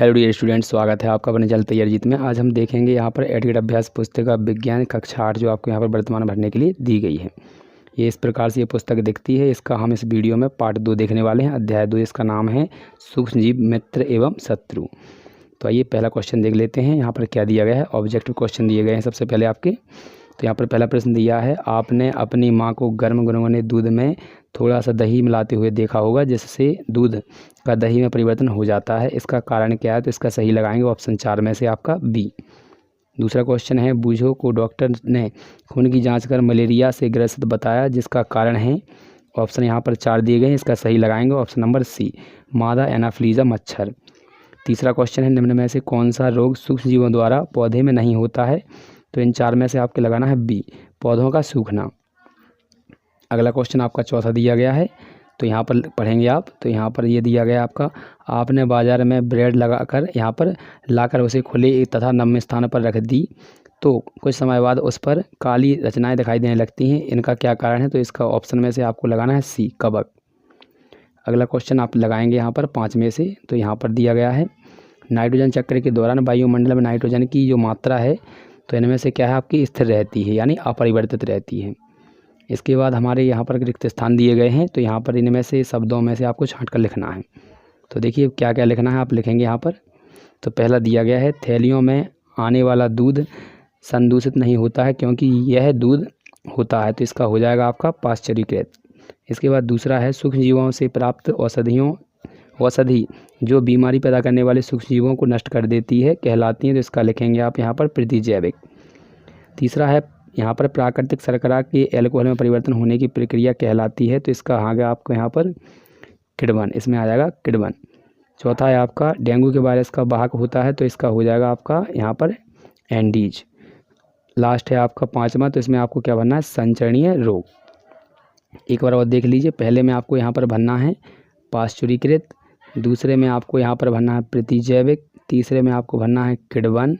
Hello dear student, स्वागत है आपका अपने जल तैयार जीत में। आज हम देखेंगे यहाँ पर एडगेट अभ्यास पुस्तिका विज्ञान कक्षा 8 जो आपको यहाँ पर वर्तमान भरने के लिए दी गई है। ये इस प्रकार से ये पुस्तक दिखती है। इसका हम इस वीडियो में पार्ट 2 देखने वाले हैं। अध्याय 2 इसका नाम है सूक्ष्मजीव मित्र एवं शत्रु। तो आइए पहला क्वेश्चन देख लेते हैं। यहाँ पर क्या दिया गया है, ऑब्जेक्टिव क्वेश्चन दिए गए हैं सबसे पहले आपके। तो यहाँ पर पहला प्रश्न दिया है, आपने अपनी माँ को गर्म गुनगुने दूध में थोड़ा सा दही मिलाते हुए देखा होगा जिससे दूध का दही में परिवर्तन हो जाता है। इसका कारण क्या है? तो इसका सही लगाएंगे ऑप्शन 4 में से आपका बी। दूसरा क्वेश्चन है, बूझो को डॉक्टर ने खून की जांच कर मलेरिया से ग्रसित बताया, जिसका कारण है। ऑप्शन यहाँ पर 4 दिए गए हैं, इसका सही लगाएंगे ऑप्शन नंबर सी, मादा एनाफ्लीजा मच्छर। तीसरा क्वेश्चन है, निम्न में से कौन सा रोग सूक्ष्म जीवों द्वारा पौधे में नहीं होता है? तो इन 4 में से आपके लगाना है बी, पौधों का सूखना। अगला क्वेश्चन आपका चौथा दिया गया है, तो यहाँ पर पढ़ेंगे आप। तो यहाँ पर ये दिया गया आपका, आपने बाज़ार में ब्रेड लगाकर यहाँ पर लाकर उसे खुले तथा नम स्थान पर रख दी, तो कुछ समय बाद उस पर काली रचनाएं दिखाई देने लगती हैं। इनका क्या कारण है? तो इसका ऑप्शन में से आपको लगाना है सी, कवक। अगला क्वेश्चन आप लगाएंगे यहाँ पर 5 में से। तो यहाँ पर दिया गया है, नाइट्रोजन चक्र के दौरान वायुमंडल में नाइट्रोजन की जो मात्रा है तो इनमें से क्या है आपकी स्थिर रहती है, यानी अपरिवर्तित रहती है। इसके बाद हमारे यहाँ पर रिक्त स्थान दिए गए हैं, तो यहाँ पर इनमें से शब्दों में से आपको छांट कर लिखना है। तो देखिए क्या क्या लिखना है, आप लिखेंगे यहाँ पर। तो पहला दिया गया है, थैलियों में आने वाला दूध संदूषित नहीं होता है क्योंकि यह दूध होता है, तो इसका हो जाएगा आपका पाश्चरीकृत। इसके बाद दूसरा है, सूक्ष्म जीवों से प्राप्त औषधि जो बीमारी पैदा करने वाले सूक्ष्म जीवों को नष्ट कर देती है कहलाती है, तो इसका लिखेंगे आप यहाँ पर प्रतिजैविक। तीसरा है, यहाँ पर प्राकृतिक शर्करा के एल्कोहल में परिवर्तन होने की प्रक्रिया कहलाती है, तो इसका आगे आपको यहाँ पर किण्वन, इसमें आ जाएगा किण्वन। चौथा है आपका, डेंगू के वायरस का वाहक होता है, तो इसका हो जाएगा आपका यहाँ पर एंडीज। लास्ट है आपका 5वां, तो इसमें आपको क्या भरना है, संचरणीय रोग। एक बार और देख लीजिए, पहले में आपको यहाँ पर भरना है पाश्चुरीकृत, दूसरे में आपको यहाँ पर भरना है प्रतिजैविक, तीसरे में आपको भरना है किण्वन,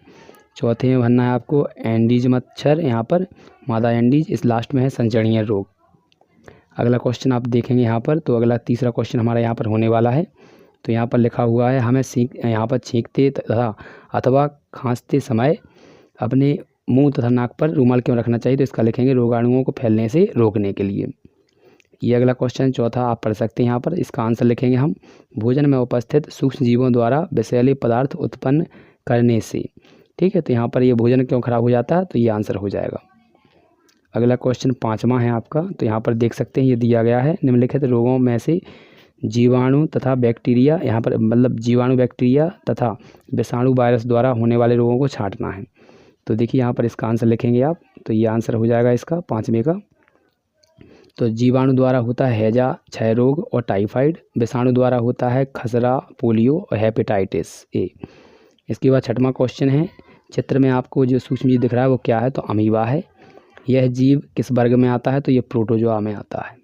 चौथे में भरना है आपको एंडीज मच्छर, यहाँ पर मादा एंडीज, इस लास्ट में है संचरणीय रोग। अगला क्वेश्चन आप देखेंगे यहाँ पर। तो अगला तीसरा क्वेश्चन हमारा यहाँ पर होने वाला है। तो यहाँ पर लिखा हुआ है, हमें यहाँ पर छींकते तथा अथवा खांसते समय अपने मुंह तथा नाक पर रूमाल क्यों रखना चाहिए? तो इसका लिखेंगे रोगाणुओं को फैलने से रोकने के लिए। ये अगला क्वेश्चन चौथा आप पढ़ सकते हैं यहाँ पर। इसका आंसर लिखेंगे हम, भोजन में उपस्थित सूक्ष्म जीवों द्वारा विषैले पदार्थ उत्पन्न करने से। ठीक है, तो यहाँ पर ये भोजन क्यों खराब हो जाता है? तो ये आंसर हो जाएगा। अगला क्वेश्चन 5वां है आपका। तो यहाँ पर देख सकते हैं, ये दिया गया है, निम्नलिखित रोगों में से जीवाणु तथा बैक्टीरिया, यहाँ पर मतलब जीवाणु बैक्टीरिया तथा विषाणु वायरस द्वारा होने वाले रोगों को छांटना है। तो देखिए यहाँ पर इसका आंसर लिखेंगे आप। तो ये आंसर हो जाएगा इसका 5वें का। तो जीवाणु द्वारा होता है हैजा, क्षय रोग और टाइफाइड। विषाणु द्वारा होता है खसरा, पोलियो और हेपेटाइटिस ए। इसके बाद 6वां क्वेश्चन है, चित्र में आपको जो सूक्ष्म जीव दिख रहा है वो क्या है? तो अमीबा है। यह जीव किस वर्ग में आता है? तो ये प्रोटोजोआ में आता है।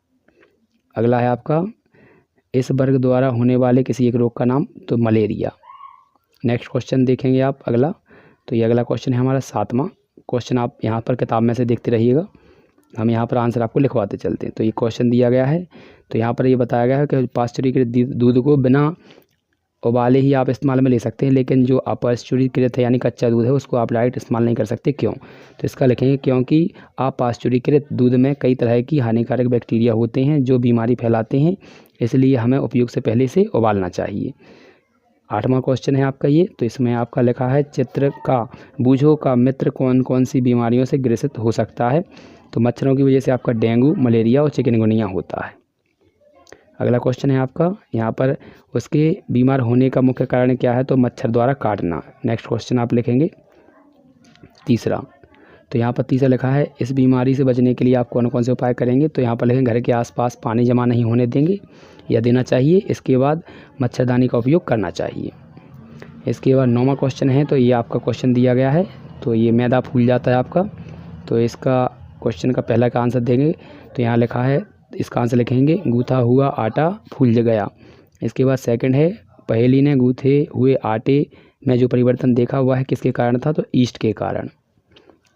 अगला है आपका, इस वर्ग द्वारा होने वाले किसी एक रोग का नाम? तो मलेरिया। नेक्स्ट क्वेश्चन देखेंगे आप अगला। तो ये अगला क्वेश्चन है हमारा 7वां क्वेश्चन। आप यहाँ पर किताब में से देखते रहिएगा, हम यहाँ पर आंसर आपको लिखवाते चलते हैं। तो ये क्वेश्चन दिया गया है। तो यहाँ पर ये बताया गया है कि पाश्चुरीकृत दूध को बिना उबाले ही आप इस्तेमाल में ले सकते हैं, लेकिन जो अपाश्चुरीकृत है यानी कच्चा दूध है उसको आप डायरेक्ट इस्तेमाल नहीं कर सकते। क्यों? तो इसका लिखेंगे, क्योंकि अपाश्चुरीकृत दूध में कई तरह की हानिकारक बैक्टीरिया होते हैं जो बीमारी फैलाते हैं, इसलिए हमें उपयोग से पहले से उबालना चाहिए। 8वां क्वेश्चन है आपका ये। तो इसमें आपका लिखा है, चित्र का बूझो का मित्र कौन कौन सी बीमारियों से ग्रसित हो सकता है? तो मच्छरों की वजह से आपका डेंगू, मलेरिया और चिकनगुनिया होता है। अगला क्वेश्चन है आपका, यहाँ पर उसके बीमार होने का मुख्य कारण क्या है? तो मच्छर द्वारा काटना। नेक्स्ट क्वेश्चन आप लिखेंगे तीसरा। तो यहाँ पर तीसरा लिखा है, इस बीमारी से बचने के लिए आप कौन कौन से उपाय करेंगे? तो यहाँ पर लिखेंगे, घर के आसपास पानी जमा नहीं होने देंगे या देना चाहिए। इसके बाद मच्छरदानी का उपयोग करना चाहिए। इसके बाद 9वां क्वेश्चन है। तो ये आपका क्वेश्चन दिया गया है, तो ये मैदा फूल जाता है आपका। तो इसका क्वेश्चन का पहला का आंसर देंगे। तो यहाँ लिखा है, इसका आंसर लिखेंगे, गूथा हुआ आटा फूल गया। इसके बाद सेकंड है, पहेली ने गूथे हुए आटे में जो परिवर्तन देखा हुआ है किसके कारण था? तो ईस्ट के कारण,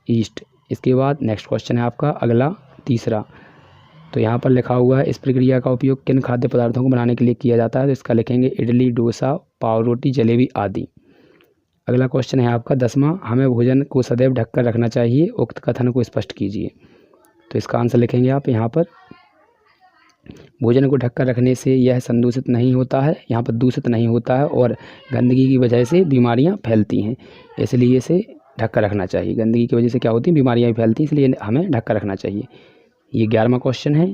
ईस्ट। इसके बाद नेक्स्ट क्वेश्चन है आपका अगला तीसरा, तो यहाँ पर लिखा हुआ है इस प्रक्रिया का उपयोग किन खाद्य पदार्थों को बनाने के लिए किया जाता है, तो इसका लिखेंगे इडली, डोसा, पाव रोटी, जलेबी आदि। अगला क्वेश्चन है आपका 10वां, हमें भोजन को सदैव ढककर रखना चाहिए, उक्त कथन को स्पष्ट कीजिए। तो इसका आंसर लिखेंगे आप यहाँ पर, भोजन को ढककर रखने से यह संदूषित नहीं होता है, यहाँ पर दूषित नहीं होता है और गंदगी की वजह से बीमारियाँ फैलती हैं, इसलिए इसे ढककर रखना चाहिए। गंदगी की वजह से क्या होती है, बीमारियाँ भी फैलती हैं, इसलिए हमें ढककर रखना चाहिए। ये 11वां क्वेश्चन है,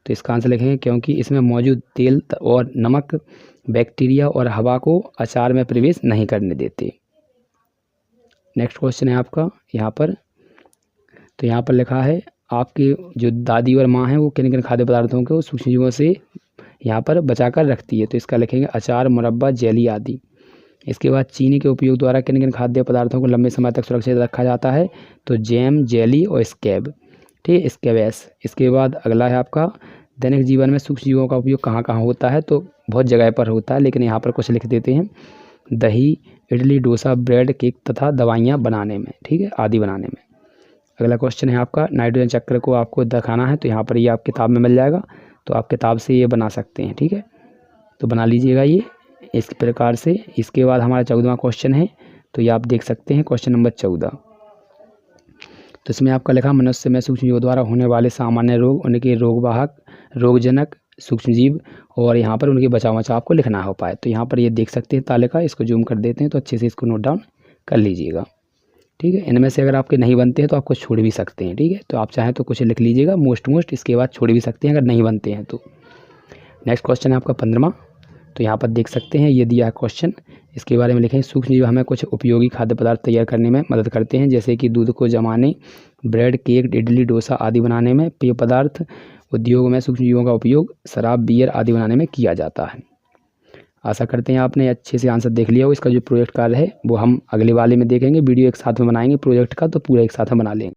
तो इसका आंसर लिखेंगे क्योंकि इसमें मौजूद तेल और नमक बैक्टीरिया और हवा को अचार में प्रवेश नहीं करने देते। नेक्स्ट क्वेश्चन है आपका यहाँ पर, तो यहाँ पर लिखा है आपकी जो दादी और माँ हैं वो किन किन खाद्य पदार्थों को सूक्ष्मजीवों से यहाँ पर बचा कर रखती है, तो इसका लिखेंगे अचार, मुरब्बा, जेली आदि। इसके बाद चीनी के उपयोग द्वारा किन किन खाद्य पदार्थों को लंबे समय तक सुरक्षित रखा जाता है, तो जैम, जेली और स्कैब, ठीक है, स्कैब्स। इसके बाद अगला है आपका दैनिक जीवन में सूक्ष्मजीवों का उपयोग कहाँ कहाँ होता है, तो बहुत जगह पर होता है, लेकिन यहाँ पर कुछ लिख देते हैं, दही, इडली, डोसा, ब्रेड, केक तथा दवाइयाँ बनाने में, ठीक है, आदि बनाने में। अगला क्वेश्चन है आपका नाइट्रोजन चक्र को आपको दिखाना है, तो यहाँ पर ये आप किताब में मिल जाएगा, तो आप किताब से ये बना सकते हैं, ठीक है, तो बना लीजिएगा ये इस प्रकार से। इसके बाद हमारा 14वां क्वेश्चन है, तो ये आप देख सकते हैं क्वेश्चन नंबर 14। तो इसमें आपका लिखा मनुष्य में सूक्ष्मजीवों द्वारा होने वाले सामान्य रोग, उनके रोगवाहक, रोगजनक सूक्ष्मजीव और यहाँ पर उनके बचाव आपको लिखना हो पाए। तो यहाँ पर ये देख सकते हैं तालिका, इसको जूम कर देते हैं तो अच्छे से इसको नोट डाउन कर लीजिएगा, ठीक है। इनमें से अगर आपके नहीं बनते हैं तो आपको छोड़ भी सकते हैं, ठीक है, तो आप चाहें तो कुछ लिख लीजिएगा मोस्ट, इसके बाद छोड़ भी सकते हैं अगर नहीं बनते हैं तो। नेक्स्ट क्वेश्चन है आपका 15वां, तो यहाँ पर देख सकते हैं ये दिया है क्वेश्चन, इसके बारे में लिखें सूक्ष्मजीव हमें कुछ उपयोगी खाद्य पदार्थ तैयार करने में मदद करते हैं, जैसे कि दूध को जमाने, ब्रेड, केक, इडली, डोसा आदि बनाने में। पेय पदार्थ उद्योग में सूक्ष्मजीवों का उपयोग शराब, बियर आदि बनाने में किया जाता है। आशा करते हैं आपने अच्छे से आंसर देख लिया हो। इसका जो प्रोजेक्ट कार्य है वो हम अगले वाले में देखेंगे, वीडियो एक साथ में बनाएंगे प्रोजेक्ट का, तो पूरा एक साथ में बना लेंगे।